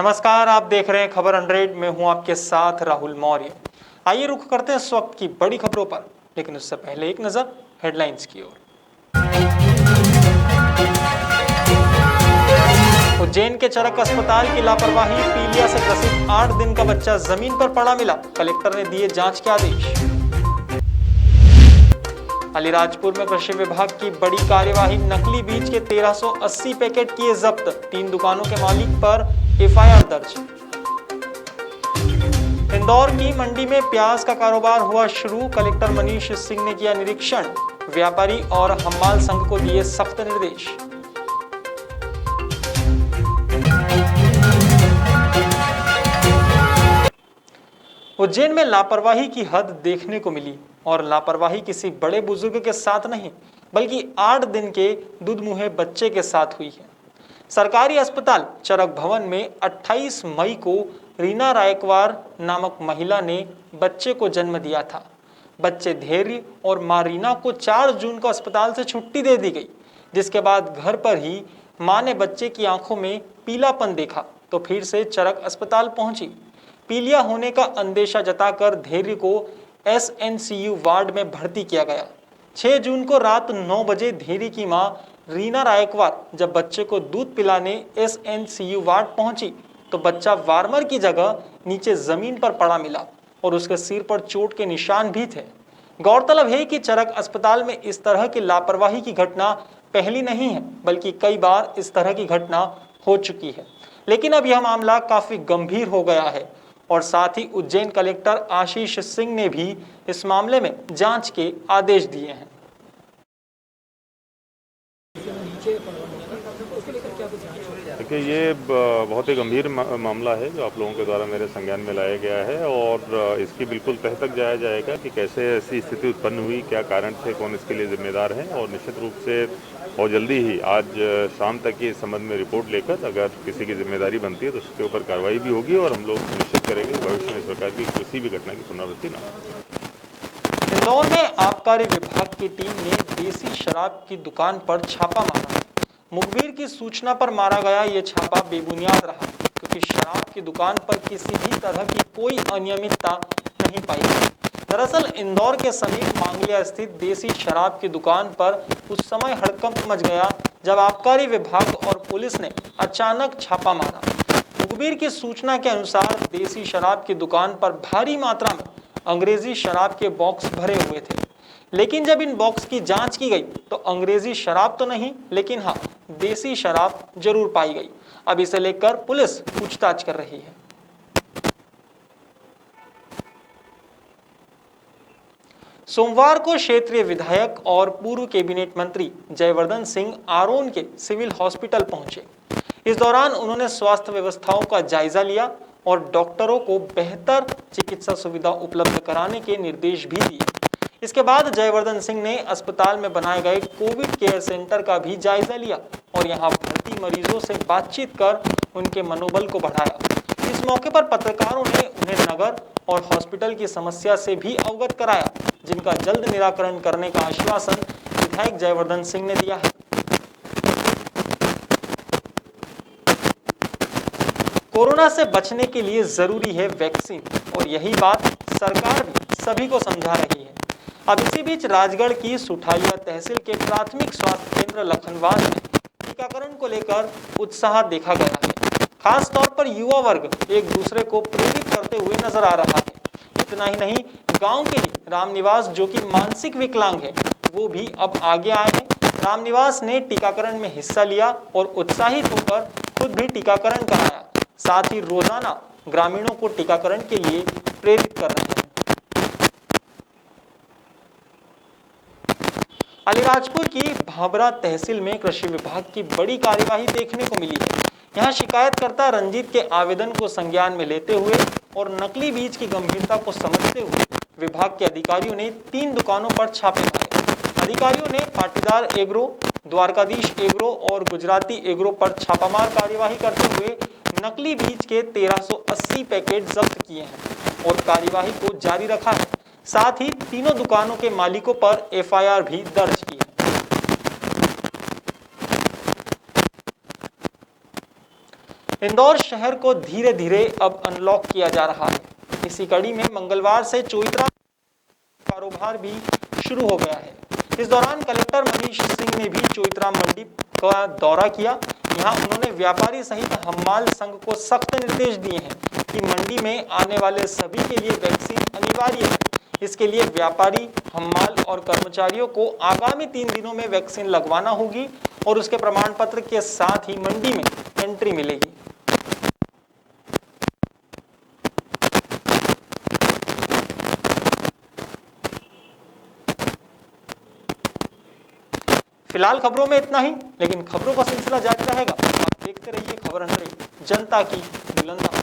नमस्कार, आप देख रहे हैं खबर 100। में हूं आपके साथ राहुल मौर्य। आइए रुख करते हैं इस वक्त की बड़ी खबरों पर, लेकिन उससे पहले एक नजर हेडलाइंस की ओर। उज्जैन के चरक अस्पताल की लापरवाही, पीलिया से ग्रसित 8 दिन का बच्चा जमीन पर पड़ा मिला, कलेक्टर ने दिए जांच के आदेश। अलीराजपुर में कृषि विभाग की बड़ी कार्यवाही, नकली बीज के 1380 पैकेट किए जब्त, 3 दुकानों के मालिक पर एफआईआर दर्ज। इंदौर की मंडी में प्याज का कारोबार हुआ शुरू, कलेक्टर मनीष सिंह ने किया निरीक्षण, व्यापारी और हम्माल संघ को दिए सख्त निर्देश। उज्जैन में लापरवाही की हद देखने को मिली, और लापरवाही किसी बड़े बुजुर्ग के साथ नहीं बल्कि 8 दिन के दुधमुहे बच्चे के साथ हुई है। सरकारी अस्पताल चरक भवन में 28 मई को रीना रायकवार नामक महिला ने बच्चे को जन्म दिया था। बच्चे धैर्य और मां रीना को 4 जून को अस्पताल से छुट्टी दे दी गई, जिसके बाद घर पर ही मां ने बच्चे की आंखों में पीलापन देखा तो फिर से चरक अस्पताल पहुंची। पीलिया होने का अंदेशा जताकर धैर्य को एसएनसीयू वार्ड में भर्ती किया गया। 6 जून को रात 9 बजे धैर्य की मां रीना रायकवार जब बच्चे को दूध पिलाने एसएनसीयू वार्ड पहुंची तो बच्चा वार्मर की जगह नीचे जमीन पर पड़ा मिला और उसके सिर पर चोट के निशान भी थे। गौरतलब है कि चरक अस्पताल में इस तरह की लापरवाही की घटना पहली नहीं है, बल्कि कई बार इस तरह की घटना हो चुकी है। लेकिन अब यह मामला काफी गंभीर हो गया है और साथ ही उज्जैन कलेक्टर आशीष सिंह ने भी इस मामले में जांच के आदेश दिए हैं। देखिए, ये बहुत ही गंभीर मामला है जो आप लोगों के द्वारा मेरे संज्ञान में लाया गया है और इसकी बिल्कुल तह तक जाया जाएगा कि कैसे ऐसी स्थिति उत्पन्न हुई, क्या कारण थे, कौन इसके लिए जिम्मेदार है और निश्चित रूप से बहुत जल्दी ही आज शाम तक ही इस संबंध में रिपोर्ट लेकर अगर किसी की जिम्मेदारी बनती है तो उसके ऊपर कार्रवाई भी होगी और हम लोग निश्चित करेंगे भविष्य में इस प्रकार की किसी भी घटना की पुनरावृत्ति न हो। इंदौर में आबकारी विभाग की टीम ने देसी शराब की दुकान पर छापा मारा। मुखबिर की सूचना पर मारा गया ये छापा बेबुनियाद रहा, क्योंकि शराब की दुकान पर किसी भी तरह की कोई अनियमितता नहीं पाई गई। दरअसल इंदौर के समीप मांगलिया स्थित देसी शराब की दुकान पर उस समय हड़कंप मच गया जब आबकारी विभाग और पुलिस ने अचानक छापा मारा। मुखबिर की सूचना के अनुसार देसी शराब की दुकान पर भारी मात्रा में अंग्रेजी शराब के बॉक्स भरे हुए थे, लेकिन जब इन बॉक्स की जांच की गई तो अंग्रेजी शराब तो नहीं, लेकिन हाँ, देसी शराब जरूर पाई गई। अब इसे लेकर पुलिस पूछताछ कर रही है। सोमवार को क्षेत्रीय विधायक और पूर्व कैबिनेट मंत्री जयवर्धन सिंह आरोन के सिविल हॉस्पिटल पहुंचे। इस दौरान उन्होंने स्वास्थ्य व्यवस्थाओं का जायजा लिया और डॉक्टरों को बेहतर चिकित्सा सुविधा उपलब्ध कराने के निर्देश भी दिए। इसके बाद जयवर्धन सिंह ने अस्पताल में बनाए गए कोविड केयर सेंटर का भी जायजा लिया और यहां भर्ती मरीजों से बातचीत कर उनके मनोबल को बढ़ाया। इस मौके पर पत्रकारों ने उन्हें नगर और हॉस्पिटल की समस्या से भी अवगत कराया, जिनका जल्द निराकरण करने का आश्वासन विधायक जयवर्धन सिंह ने दिया है। कोरोना से बचने के लिए जरूरी है वैक्सीन और यही बात सरकार भी सभी को समझा रही है। अब इसी बीच राजगढ़ की सुठालिया तहसील के प्राथमिक स्वास्थ्य केंद्र लखनवास में टीकाकरण को लेकर उत्साह देखा गया है। खास तौर पर युवा वर्ग एक दूसरे को प्रेरित करते हुए नजर आ रहा है। इतना ही नहीं, गांव के ही रामनिवास जो कि मानसिक विकलांग है, वो भी अब आगे आए हैं। रामनिवास ने टीकाकरण में हिस्सा लिया और उत्साहित होकर खुद भी टीकाकरण कराया। साथ ही रोजाना ग्रामीणों को टीकाकरण के लिए प्रेरित कर रहे हैं। अलीराजपुर की भाबरा तहसील में कृषि विभाग की बड़ी कार्यवाही देखने को मिली है। यहां शिकायतकर्ता रंजीत के आवेदन को संज्ञान में लेते हुए और नकली बीज की गंभीरता को समझते हुए विभाग के अधिकारियों ने 3 दुकानों पर छापे मारे। अधिकारियों ने पाटीदार एग्रो, द्वारकाधीश एग्रो और गुजराती एग्रो पर छापामार कार्यवाही करते हुए नकली बीज के 1380 पैकेट जब्त किए हैं और कार्यवाही को जारी रखा है। साथ ही तीनों दुकानों के मालिकों पर एफआईआर भी दर्ज की है। इंदौर शहर को धीरे धीरे अब अनलॉक किया जा रहा है। इसी कड़ी में मंगलवार से चोइत्रा कारोबार भी शुरू हो गया है। इस दौरान कलेक्टर मनीष सिंह ने भी चोइत्रा मंडी का दौरा किया। यहाँ उन्होंने व्यापारी सहित हम्माल संघ को सख्त निर्देश दिए हैं कि मंडी में आने वाले सभी के लिए वैक्सीन अनिवार्य है। इसके लिए व्यापारी, हम्माल और कर्मचारियों को आगामी 3 दिनों में वैक्सीन लगवाना होगी और उसके प्रमाण पत्र के साथ ही मंडी में एंट्री मिलेगी। फिलहाल खबरों में इतना ही, लेकिन खबरों का सिलसिला जारी रहेगा। आप देखते रहिए खबर 100, जनता की बुलंद आवाज़।